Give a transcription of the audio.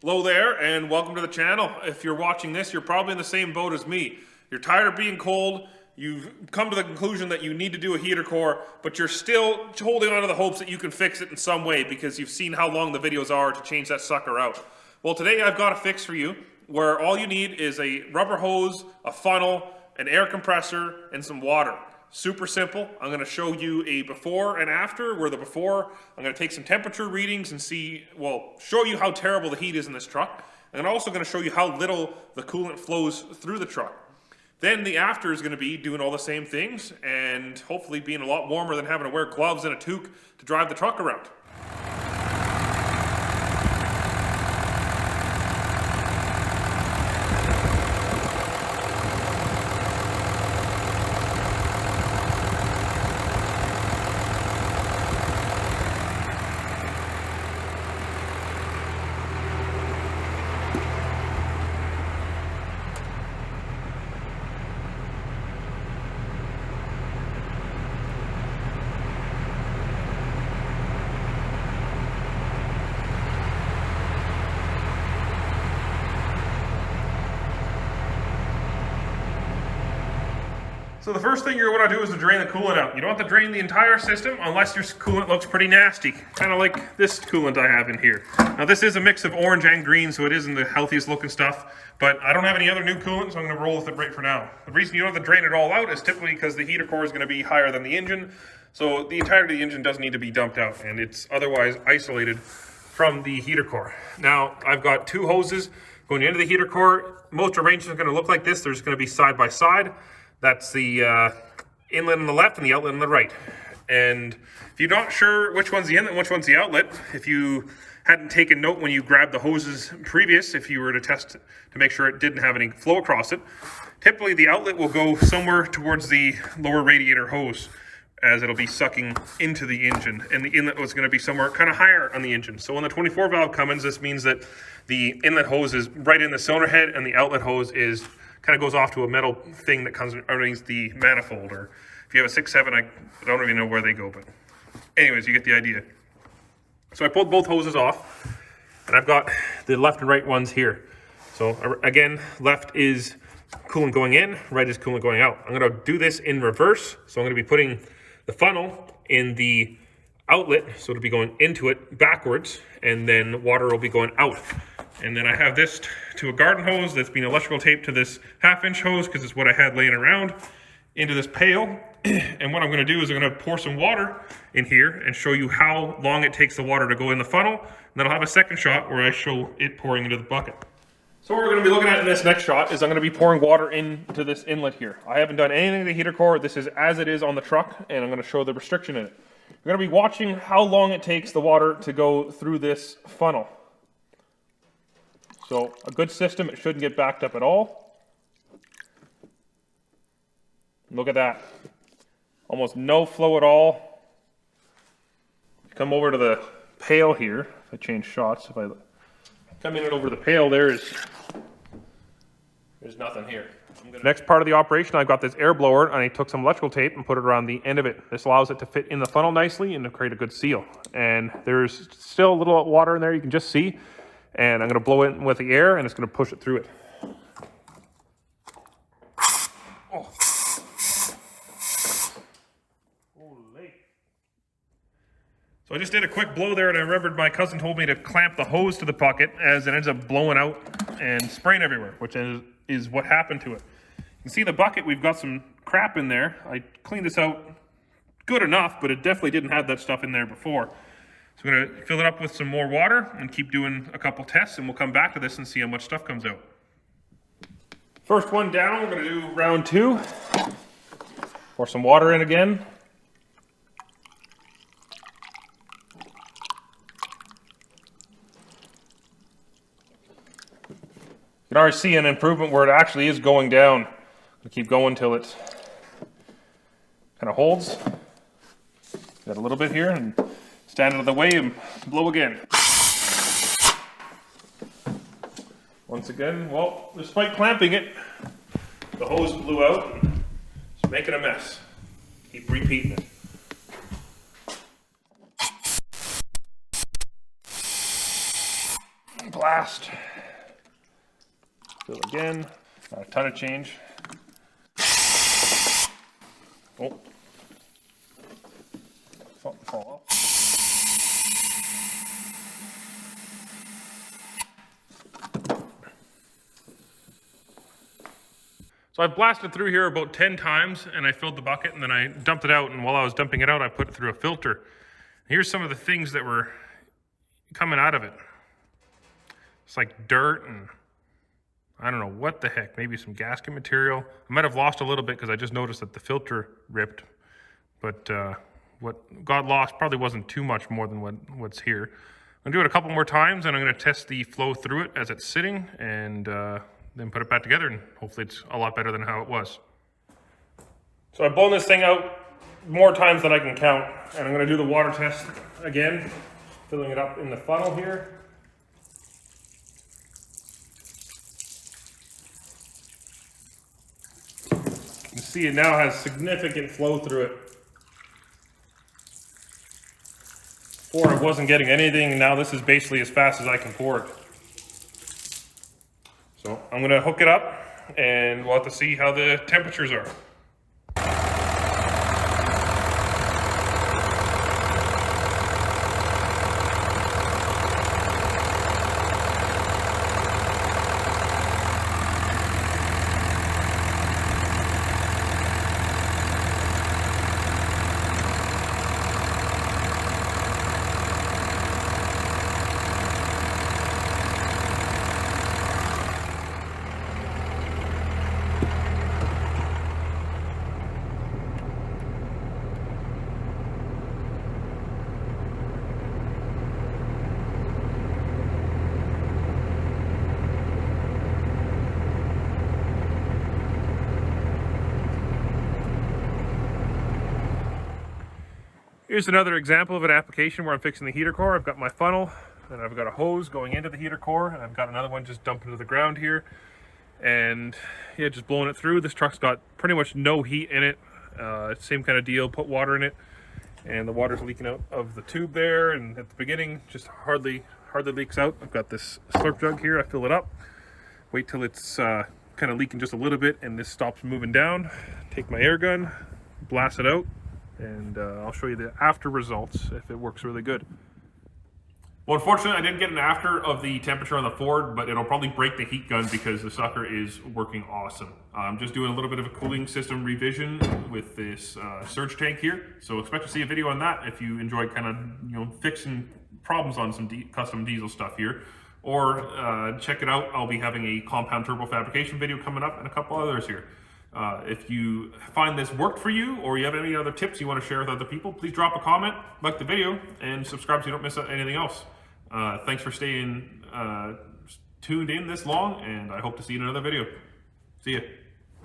Hello there and welcome to the channel. If you're watching this, you're probably in the same boat as me. You're tired of being cold, you've come to the conclusion that you need to do a heater core, but you're still holding on to the hopes that you can fix it in some way because you've seen how long the videos are to change that sucker out. Well, today I've got a fix for you where all you need is a rubber hose, a funnel, an air compressor, and some water. Super simple. I'm going to show you a before and after, where the before, I'm going to take some temperature readings and show you how terrible the heat is in this truck. And I'm also going to show you how little the coolant flows through the truck. Then the after is going to be doing all the same things and hopefully being a lot warmer than having to wear gloves and a toque to drive the truck around. So the first thing you're going to do is to drain the coolant out. You don't have to drain the entire system unless your coolant looks pretty nasty. Kind of like this coolant I have in here. Now this is a mix of orange and green, so it isn't the healthiest looking stuff, but I don't have any other new coolant, so I'm going to roll with it right for now. The reason you don't have to drain it all out is typically because the heater core is going to be higher than the engine, so the entirety of the engine doesn't need to be dumped out, and it's otherwise isolated from the heater core. Now I've got two hoses going into the heater core. Most arrangements are going to look like this. They're just going to be side by side. That's the inlet on the left and the outlet on the right. And if you're not sure which one's the inlet and which one's the outlet, if you hadn't taken note when you grabbed the hoses previous, if you were to test to make sure it didn't have any flow across it, typically the outlet will go somewhere towards the lower radiator hose as it'll be sucking into the engine, and the inlet was going to be somewhere kind of higher on the engine. So when the 24 valve comes, this means that the inlet hose is right in the cylinder head and the outlet hose is kind of goes off to a metal thing that comes underneath the manifold. Or if you have a 6-7, I don't really know where they go, but anyways, you get the idea. So I pulled both hoses off, and I've got the left and right ones here. So again, left is coolant going in, right is coolant going out. I'm going to do this in reverse. So I'm going to be putting the funnel in the outlet, so it'll be going into it backwards, and then water will be going out. And then I have this to a garden hose that's been electrical taped to this 1/2-inch hose because it's what I had laying around, into this pail. And what I'm going to do is I'm going to pour some water in here and show you how long it takes the water to go in the funnel. And then I'll have a second shot where I show it pouring into the bucket. So what we're going to be looking at in this next shot is I'm going to be pouring water into this inlet here. I haven't done anything to the heater core. This is as it is on the truck, and I'm going to show the restriction in it. We're going to be watching how long it takes the water to go through this funnel. So a good system, it shouldn't get backed up at all. Look at that. Almost no flow at all. Come over to the pail here. If I change shots, if I come in and over the pail, there's nothing here. Next part of the operation, I've got this air blower, and I took some electrical tape and put it around the end of it. This allows it to fit in the funnel nicely and to create a good seal. And there's still a little water in there you can just see. And I'm going to blow it in with the air, and it's going to push it through it. Oh. Holy. So I just did a quick blow there, and I remembered my cousin told me to clamp the hose to the bucket as it ends up blowing out and spraying everywhere, which is what happened to it. You can see the bucket, we've got some crap in there. I cleaned this out good enough, but it definitely didn't have that stuff in there before. So we're going to fill it up with some more water and keep doing a couple tests, and we'll come back to this and see how much stuff comes out. First one down, we're going to do round 2. Pour some water in again. You can already see an improvement where it actually is going down. We'll keep going until it kind of holds. Got a little bit here, and stand out of the way and blow again. Once again, well, despite clamping it, the hose blew out and it's making a mess. Keep repeating it. blast. Fill again. Not a ton of change. Oh. Something fall off. So I've blasted through here about 10 times and I filled the bucket and then I dumped it out, and while I was dumping it out, I put it through a filter. Here's some of the things that were coming out of it. It's like dirt and I don't know what the heck, maybe some gasket material. I might have lost a little bit because I just noticed that the filter ripped, but what got lost probably wasn't too much more than what's here. I'm gonna do it a couple more times and I'm gonna test the flow through it as it's sitting, and then put it back together, and hopefully it's a lot better than how it was. So I've blown this thing out more times than I can count, and I'm gonna do the water test again, filling it up in the funnel here. You can see it now has significant flow through it. Before it wasn't getting anything, and now this is basically as fast as I can pour it. So I'm gonna hook it up and we'll have to see how the temperatures are. Here's another example of an application where I'm fixing the heater core. I've got my funnel and I've got a hose going into the heater core, and I've got another one just dumped into the ground here. And yeah, just blowing it through. This truck's got pretty much no heat in it. Same kind of deal, put water in it and the water's leaking out of the tube there, and at the beginning just hardly leaks out. I've got this slurp jug here, I fill it up, wait till it's kind of leaking just a little bit and this stops moving down. Take my air gun, blast it out, and I'll show you the after results if it works really good. Well, unfortunately, I didn't get an after of the temperature on the Ford, but it'll probably break the heat gun because the sucker is working awesome. I'm just doing a little bit of a cooling system revision with this surge tank here, so expect to see a video on that if you enjoy kind of fixing problems on some custom diesel stuff here. Or check it out, I'll be having a compound turbo fabrication video coming up and a couple others here. If you find this worked for you, or you have any other tips you want to share with other people, please drop a comment, like the video, and subscribe so you don't miss anything else. Thanks for staying tuned in this long, and I hope to see you in another video. See ya.